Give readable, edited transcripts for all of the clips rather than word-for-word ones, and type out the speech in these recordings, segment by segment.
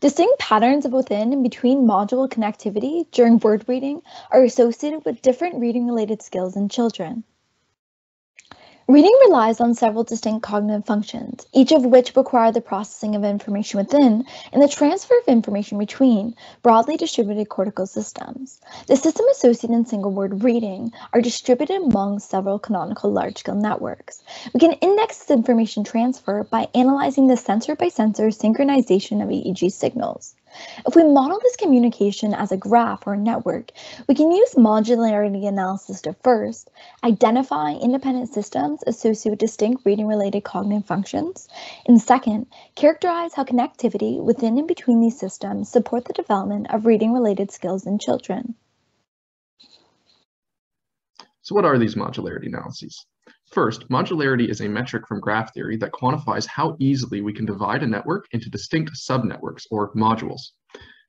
Distinct patterns of within and between module connectivity during word reading are associated with different reading-related skills in children. Reading relies on several distinct cognitive functions, each of which require the processing of information within and the transfer of information between broadly distributed cortical systems. The system associated in single-word reading are distributed among several canonical large-scale networks. We can index this information transfer by analyzing the sensor-by-sensor synchronization of EEG signals. If we model this communication as a graph or a network, we can use modularity analysis to first identify independent systems associated with distinct reading-related cognitive functions, and second, characterize how connectivity within and between these systems support the development of reading-related skills in children. So what are these modularity analyses? First, modularity is a metric from graph theory that quantifies how easily we can divide a network into distinct subnetworks or modules.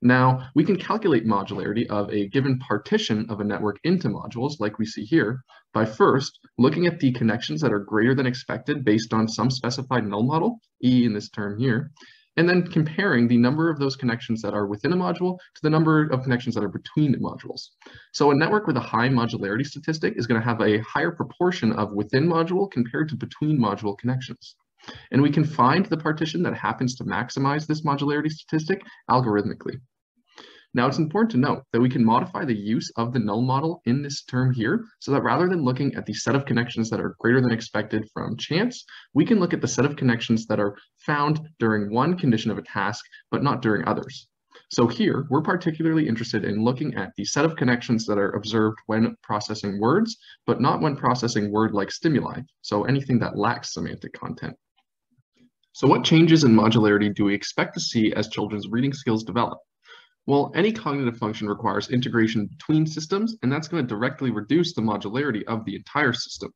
Now, we can calculate modularity of a given partition of a network into modules, like we see here, by first looking at the connections that are greater than expected based on some specified null model, E in this term here, and then comparing the number of those connections that are within a module to the number of connections that are between the modules. So a network with a high modularity statistic is going to have a higher proportion of within module compared to between module connections. And we can find the partition that happens to maximize this modularity statistic algorithmically. Now, it's important to note that we can modify the use of the null model in this term here, so that rather than looking at the set of connections that are greater than expected from chance, we can look at the set of connections that are found during one condition of a task, but not during others. So here, we're particularly interested in looking at the set of connections that are observed when processing words, but not when processing word-like stimuli, so anything that lacks semantic content. So what changes in modularity do we expect to see as children's reading skills develop? Well, any cognitive function requires integration between systems, and that's going to directly reduce the modularity of the entire system.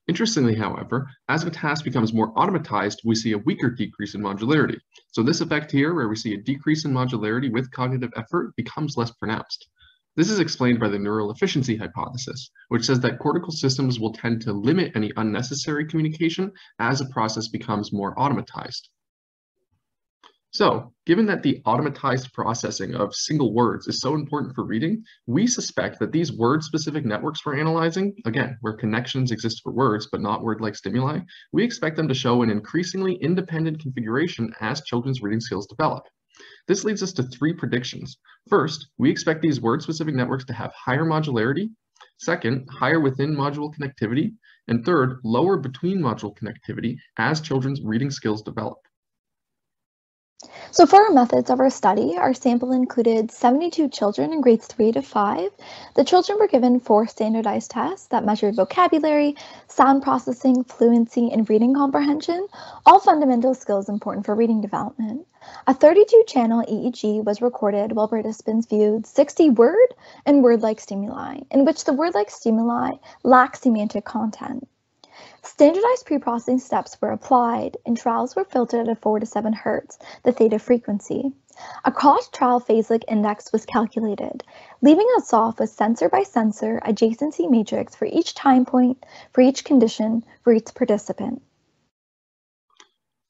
Interestingly, however, as a task becomes more automatized, we see a weaker decrease in modularity. So this effect here, where we see a decrease in modularity with cognitive effort, becomes less pronounced. This is explained by the neural efficiency hypothesis, which says that cortical systems will tend to limit any unnecessary communication as a process becomes more automatized. So, given that the automatized processing of single words is so important for reading, we suspect that these word-specific networks we're analyzing, again, where connections exist for words but not word-like stimuli, we expect them to show an increasingly independent configuration as children's reading skills develop. This leads us to three predictions. First, we expect these word-specific networks to have higher modularity. Second, higher within-module connectivity. And third, lower between-module connectivity as children's reading skills develop. So for our methods of our study, our sample included 72 children in grades 3 to 5. The children were given 4 standardized tests that measured vocabulary, sound processing, fluency, and reading comprehension, all fundamental skills important for reading development. A 32-channel EEG was recorded while participants viewed 60 word and word-like stimuli, in which the word-like stimuli lack semantic content. Standardized pre-processing steps were applied, and trials were filtered at 4 to 7 Hz, the theta frequency. A cross-trial phase-like index was calculated, leaving us off with sensor-by-sensor adjacency matrix for each time point, for each condition, for each participant.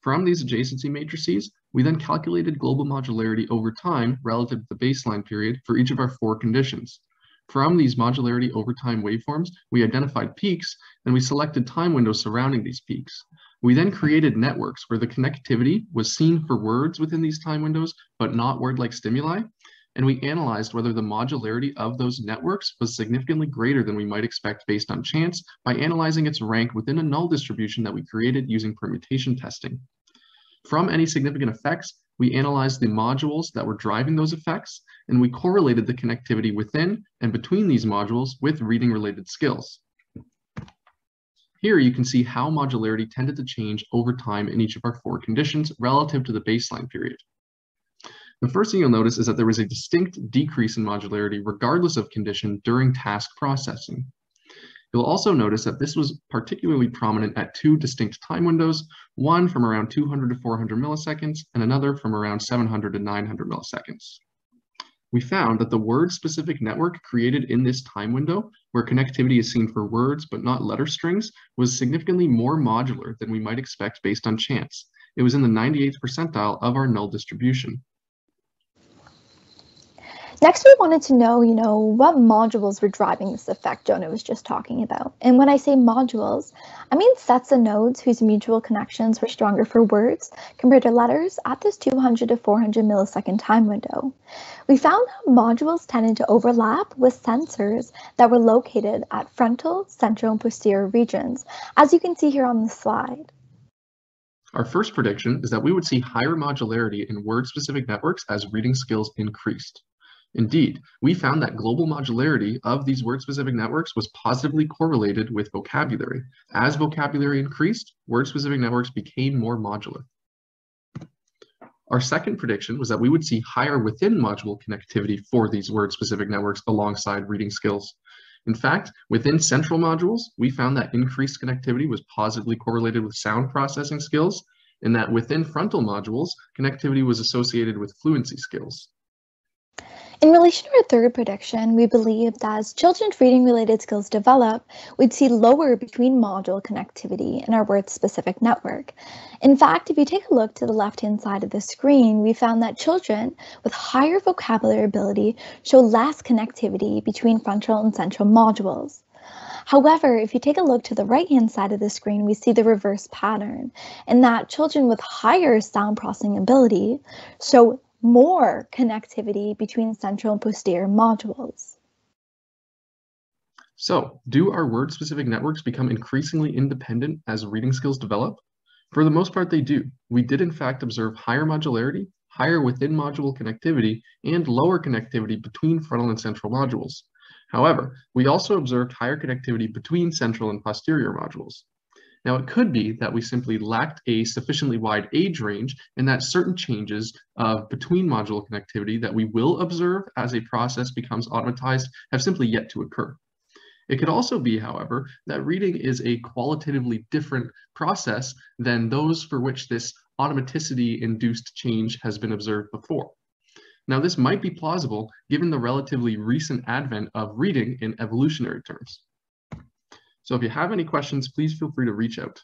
From these adjacency matrices, we then calculated global modularity over time relative to the baseline period for each of our 4 conditions. From these modularity over time waveforms, we identified peaks, and we selected time windows surrounding these peaks. We then created networks where the connectivity was seen for words within these time windows, but not word-like stimuli, and we analyzed whether the modularity of those networks was significantly greater than we might expect based on chance by analyzing its rank within a null distribution that we created using permutation testing. From any significant effects, we analyzed the modules that were driving those effects, and we correlated the connectivity within and between these modules with reading-related skills. Here you can see how modularity tended to change over time in each of our 4 conditions relative to the baseline period. The first thing you'll notice is that there was a distinct decrease in modularity regardless of condition during task processing. You'll also notice that this was particularly prominent at 2 distinct time windows, one from around 200 to 400 milliseconds and another from around 700 to 900 milliseconds. We found that the word-specific network created in this time window, where connectivity is seen for words but not letter strings, was significantly more modular than we might expect based on chance. It was in the 98th percentile of our null distribution. Next, we wanted to know, what modules were driving this effect Jonah was just talking about. And when I say modules, I mean sets of nodes whose mutual connections were stronger for words compared to letters at this 200 to 400 millisecond time window. We found that modules tended to overlap with sensors that were located at frontal, central, and posterior regions, as you can see here on the slide. Our first prediction is that we would see higher modularity in word-specific networks as reading skills increased. Indeed, we found that global modularity of these word-specific networks was positively correlated with vocabulary. As vocabulary increased, word-specific networks became more modular. Our second prediction was that we would see higher within-module connectivity for these word-specific networks alongside reading skills. In fact, within central modules, we found that increased connectivity was positively correlated with sound processing skills, and that within frontal modules, connectivity was associated with fluency skills. In relation to our third prediction, we believe that as children's reading-related skills develop, we'd see lower between-module connectivity in our word-specific network. In fact, if you take a look to the left-hand side of the screen, we found that children with higher vocabulary ability show less connectivity between frontal and central modules. However, if you take a look to the right-hand side of the screen, we see the reverse pattern, in that children with higher sound processing ability show more connectivity between central and posterior modules. So, do our word-specific networks become increasingly independent as reading skills develop? For the most part, they do. We did in fact observe higher modularity, higher within-module connectivity, and lower connectivity between frontal and central modules. However, we also observed higher connectivity between central and posterior modules. Now, it could be that we simply lacked a sufficiently wide age range and that certain changes of between module connectivity that we will observe as a process becomes automatized have simply yet to occur. It could also be, however, that reading is a qualitatively different process than those for which this automaticity-induced change has been observed before. Now, this might be plausible given the relatively recent advent of reading in evolutionary terms. So if you have any questions, please feel free to reach out.